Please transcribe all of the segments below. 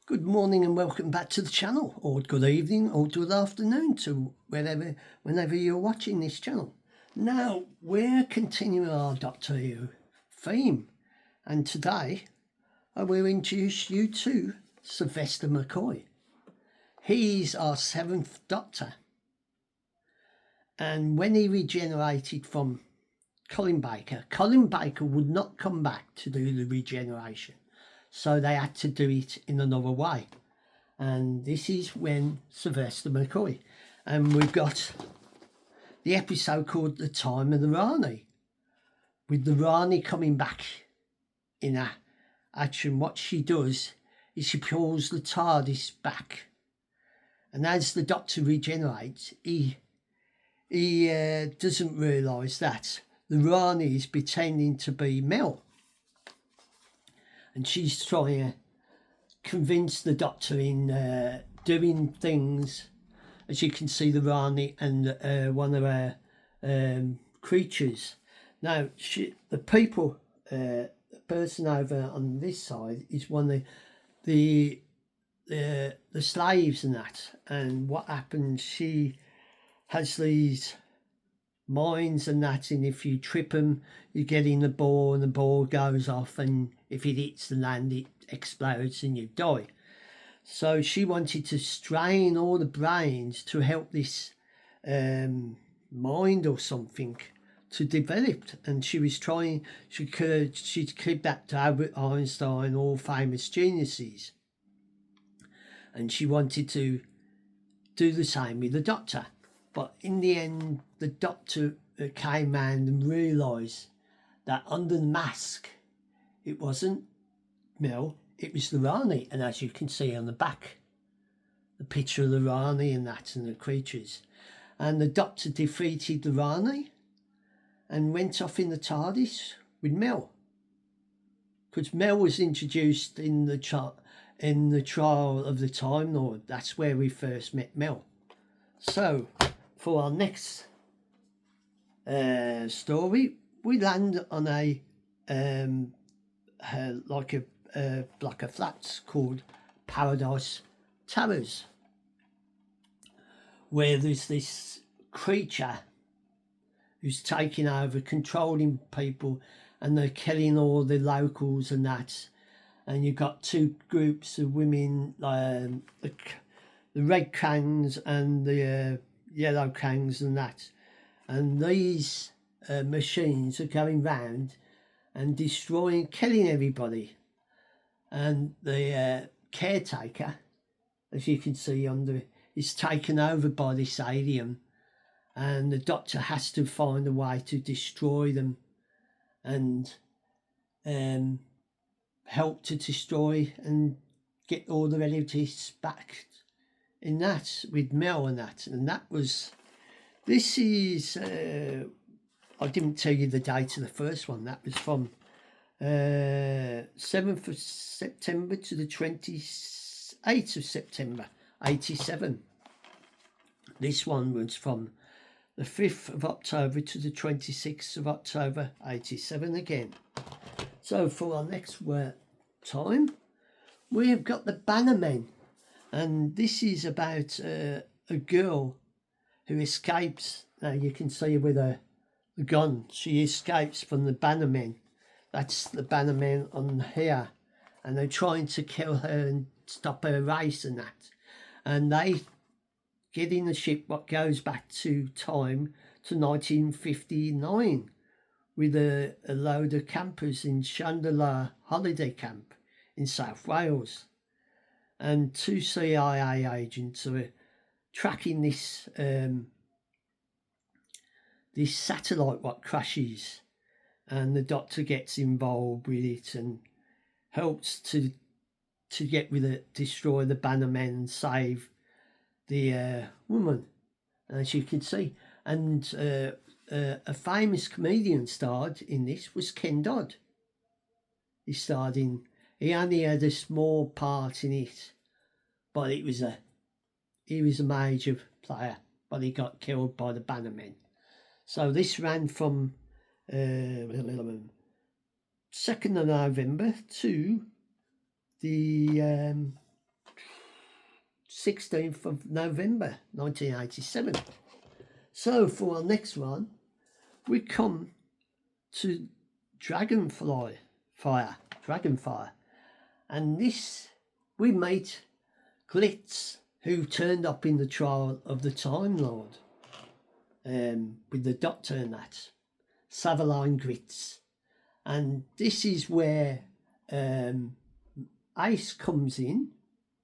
Good morning and welcome back to the channel, or good evening or good afternoon to whenever you're watching this channel. Now we're continuing our Doctor Who theme, and today I will introduce you to Sylvester McCoy. He's our 7th Doctor, and when he regenerated from Colin Baker would not come back to do the regeneration. So they had to do it in another way. And this is when Sylvester McCoy. And we've got the episode called The Time of the Rani. With the Rani coming back in action, what she does is she pulls the TARDIS back. And as the Doctor regenerates, he doesn't realise that the Rani is pretending to be Mel. And she's trying to convince the Doctor in doing things. As you can see, the Rani and one of her creatures. Now, the person over on this side is one of the slaves and that. And what happens, she has these mines and that, and if you trip them, you get in the ball and the ball goes off, and if it hits the land, it explodes and you die. So she wanted to strain all the brains to help this mind or something to develop, and she was trying. She'd kidnapped Albert Einstein, all famous geniuses, and she wanted to do the same with the Doctor. But in the end, the Doctor came round and realised that under the mask, it wasn't Mel, it was the Rani. And as you can see on the back, the picture of the Rani and that and the creatures. And the Doctor defeated the Rani and went off in the TARDIS with Mel. Because Mel was introduced in the trial of the Time Lord. That's where we first met Mel. So, for our next story, we land on a block of flats called Paradise Towers, where there's this creature who's taking over, controlling people, and they're killing all the locals and that. And you've got two groups of women, the red Kangs and the yellow Kangs and that. And these machines are going round and destroying, killing everybody. And the caretaker, as you can see under, is taken over by this alien, and the Doctor has to find a way to destroy them and help to destroy and get all the relatives back in that with Mel and that. And that was, this is, I didn't tell you the date of the first one. That was from 7th of September to the 28th of September 87. This one was from the 5th of October to the 26th of October 87 again. So for our next time, we have got the Bannermen, and this is about a girl who escapes. Now you can see with a gun, she escapes from the Bannermen. That's the Bannermen on here, and they're trying to kill her and stop her race and that. And they get in the ship what goes back to time to 1959 with a load of campers in Chandler Holiday Camp in South Wales. And two CIA agents are tracking this this satellite what crashes, and the Doctor gets involved with it and helps to get with it, destroy the Bannermen and save the woman, as you can see. And a famous comedian starred in this was Ken Dodd. He only had a small part in it, but he was a major player, but he got killed by the Bannermen. So this ran from 2nd of November to the 16th of November 1987. So for our next one, we come to Dragonfire, and this we meet Glitz, who turned up in the trial of the Time Lord, with the Doctor and that, Savaline Glitz, and this is where Ace comes in,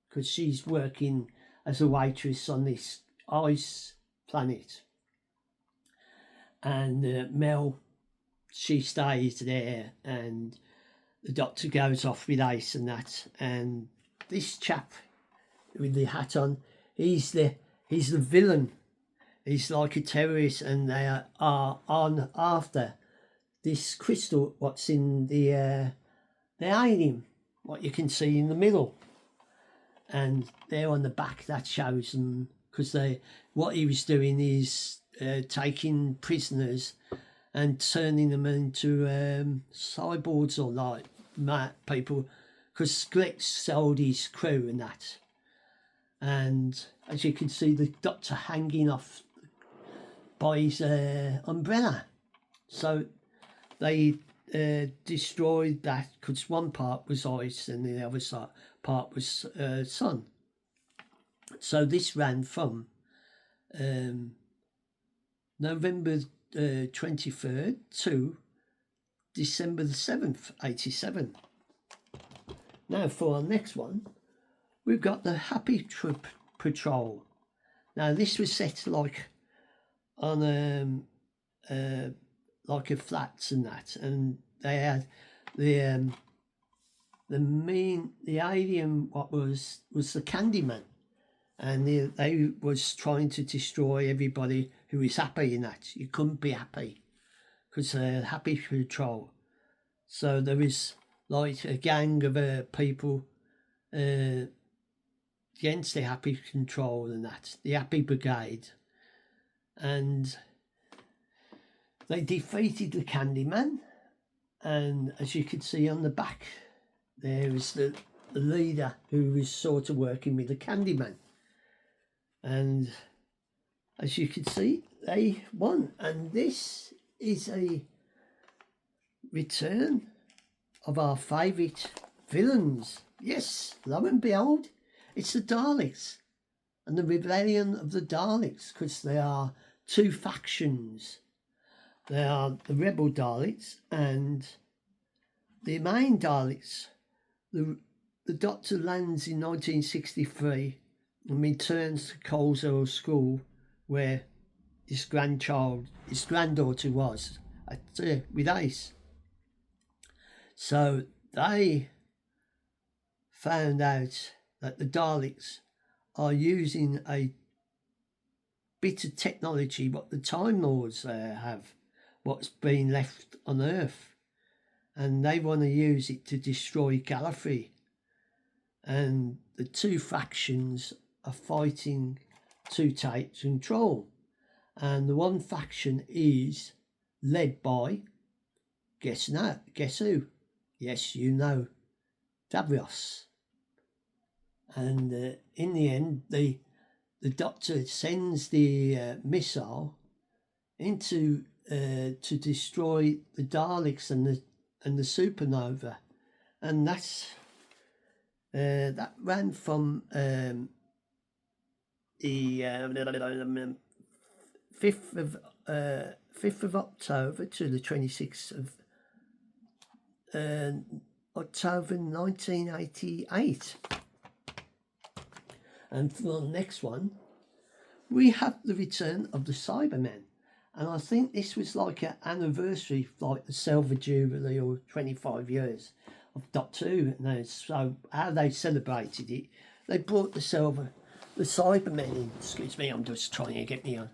because she's working as a waitress on this ice planet, and Mel, she stays there, and the Doctor goes off with Ace and that, and this chap with the hat on, he's the villain. He's like a terrorist, and they are on after this crystal what's in the alien, what you can see in the middle, and there on the back that shows them, because what he was doing is taking prisoners and turning them into cyborgs or like people, because Glitz sold his crew and that. And as you can see, the Doctor hanging off by his umbrella. So they destroyed that, because one part was ice and the other part was sun. So this ran from November 23rd to December the 7th, 87. Now for our next one, we've got the Happy Trip Patrol. Now this was set like on like a flats and that, and they had the alien what was the Candyman, and they was trying to destroy everybody who was happy in that. You couldn't be happy, because Happy Patrol. So there was like a gang of people against the Happy Control and that, the Happy Brigade, and they defeated the Candyman. And as you can see on the back, there is the leader who was sort of working with the Candyman, and as you can see, they won. And this is a return of our favourite villains. Yes, lo and behold, it's the Daleks and the rebellion of the Daleks, because there are two factions. There are the rebel Daleks and the main Daleks. The Doctor lands in 1963 and returns to Coleshill School, where his granddaughter was with Ace. So they found out that the Daleks are using a bit of technology what the Time Lords have, what's been left on Earth, and they want to use it to destroy Gallifrey. And the two factions are fighting to take control, and the one faction is led by guess who? Yes, you know, Davros. And in the end, the Doctor sends the missile into to destroy the Daleks and the supernova, and that ran from the 5th of October to the 26th of October 1988. And for the next one, we have the return of the Cybermen. And I think this was like an anniversary, like the Silver Jubilee or 25 years of Doctor Who. And so how they celebrated it, they brought the Cybermen in. Excuse me, I'm just trying to get me on.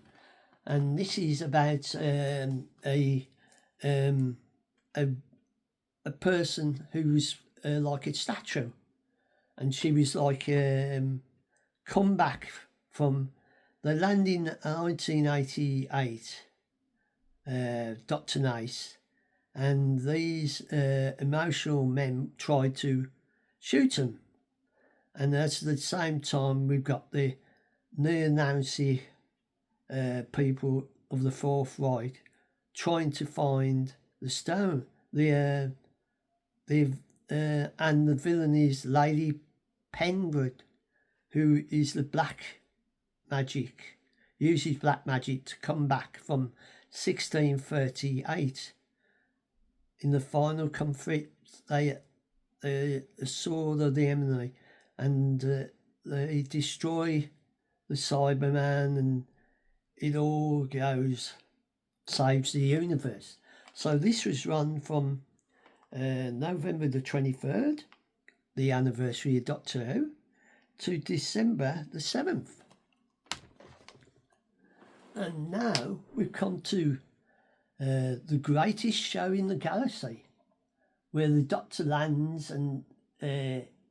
And this is about a person who's like a statue, and she was like come back from the landing in 1988, Dr. Nice, and these emotional men tried to shoot him, And at the same time, we've got the neo-Nazi people of the Fourth Reich trying to find the stone. And the villain is Lady Penguin, who is the black magic, uses black magic to come back from 1638. In the final conflict, they sword of the enemy, and they destroy the Cyberman, and it all saves the universe. So this was run from November the 23rd, the anniversary of Doctor Who, to December the 7th. And now we've come to the greatest show in the galaxy, where the Doctor lands and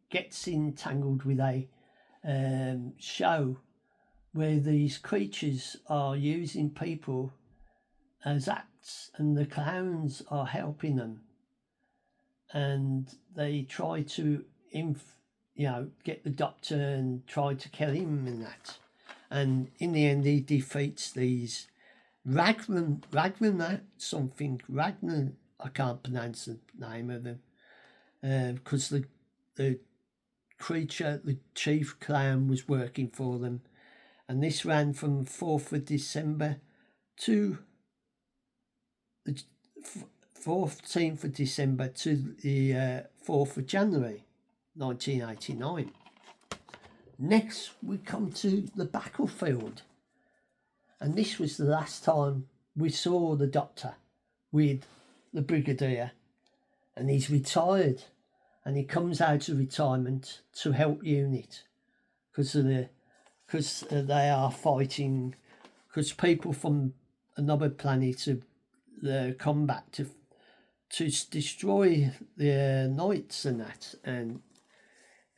gets entangled with a show where these creatures are using people as acts, and the clowns are helping them, and they try to get the Doctor and try to kill him and that. And in the end, he defeats these Ragnar, I can't pronounce the name of them, because the creature, the chief clown, was working for them. And this ran from 4th of December to the 14th of December to the 4th of January 1989. Next, we come to the battlefield. And this was the last time we saw the Doctor with the Brigadier. And he's retired. And he comes out of retirement to help UNIT. Because they are fighting. Because people from another planet have come back to destroy the Knights and that. And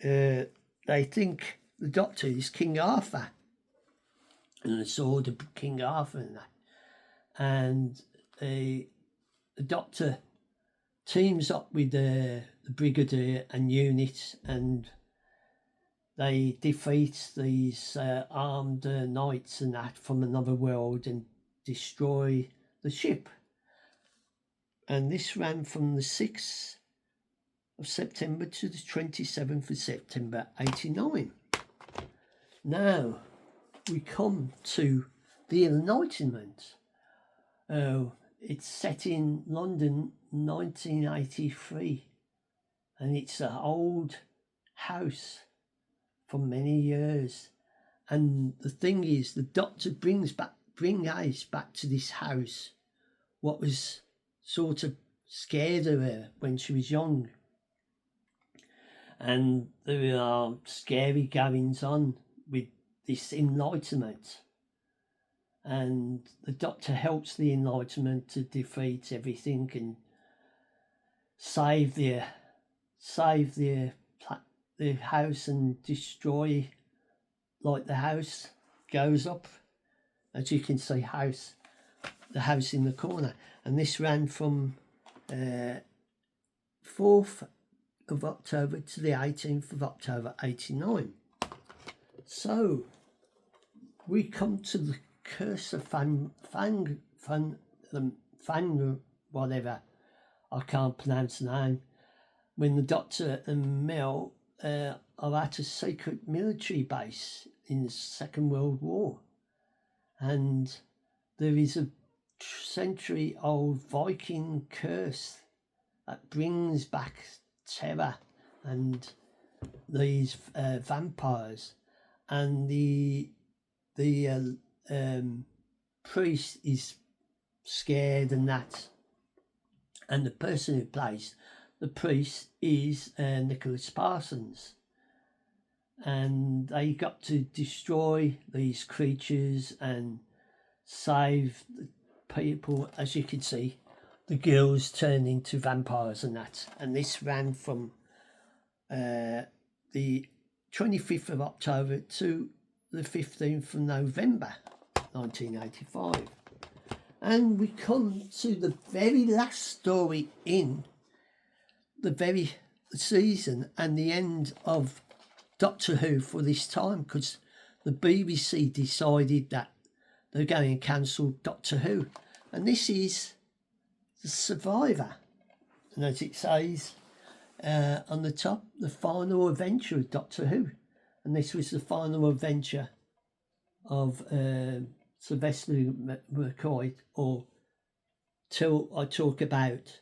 they think the Doctor is King Arthur, and the sword of King Arthur and that. And the Doctor teams up with the Brigadier and UNIT, and they defeat these armed knights and that from another world and destroy the ship. And this ran from the 6th of September to the 27th of September 89. Now we come to the Enlightenment. It's set in London, 1983, and it's an old house for many years. And the thing is, the Doctor bring Ace back to this house, what was sort of scared of her when she was young. And there are scary goings on with this Enlightenment. And the Doctor helps the Enlightenment to defeat everything and save the house and destroy, like the house goes up, as you can see, the house in the corner. And this ran from 4th of October to the 18th of October 89. So we come to the curse of Fang, whatever, I can't pronounce the name, when the Doctor and Mel are at a secret military base in the Second World War. And there is a century-old Viking curse that brings back terror and these vampires. And the priest is scared and that. And the person who plays the priest is Nicholas Parsons. And they got to destroy these creatures and save the people. As you can see, the girls turned into vampires and that. And this ran from the 25th of October to the 15th of November 1985. And we come to the very last story in the very season and the end of Doctor Who for this time, because the BBC decided that they're going to cancel Doctor Who. And this is The Survivor. And as it says on the top, the final adventure of Doctor Who. And this was the final adventure of Sylvester McCoy, or till I talk about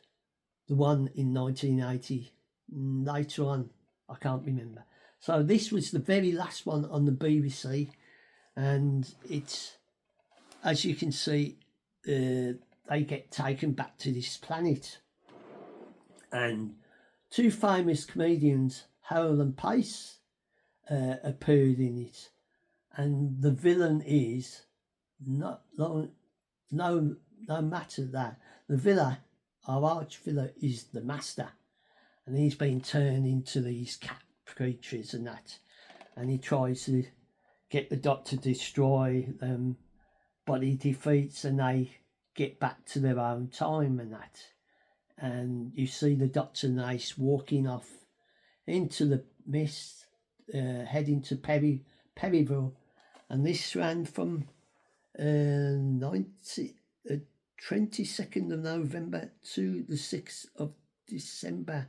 the one in 1980. Later on, I can't remember. So this was the very last one on the BBC, and it's, as you can see, they get taken back to this planet, and two famous comedians, Howell and Pace, appeared in it, and the villain is no matter that the villain, our arch villain, is the Master, and he's been turned into these cat creatures and that, and he tries to get the Doctor to destroy them, but he defeats and they get back to their own time and that. And you see the Doctor and Ace walking off into the mist, heading to Perryville, and this ran from 22nd of November to the 6th of December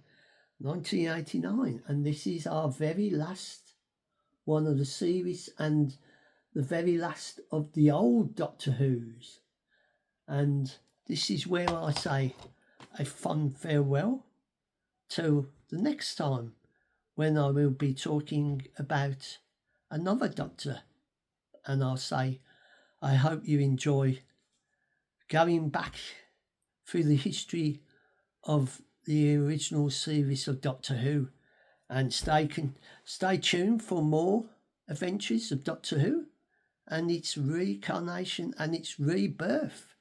1989, and this is our very last one of the series and the very last of the old Doctor Who's. And this is where I say a fond farewell till the next time, when I will be talking about another Doctor. And I'll say, I hope you enjoy going back through the history of the original series of Doctor Who, and stay tuned for more adventures of Doctor Who and its reincarnation and its rebirth.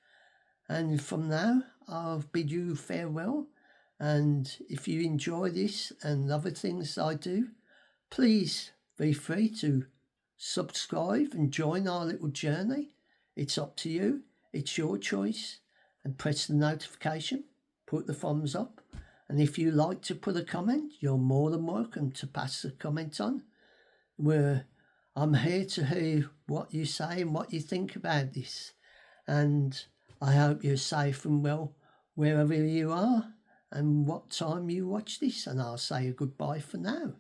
And from now, I'll bid you farewell. And if you enjoy this and other things I do, please be free to subscribe and join our little journey. It's up to you. It's your choice. And press the notification. Put the thumbs up. And if you like to put a comment, you're more than welcome to pass the comment on. I'm here to hear what you say and what you think about this. And I hope you're safe and well wherever you are and what time you watch this. And I'll say a goodbye for now.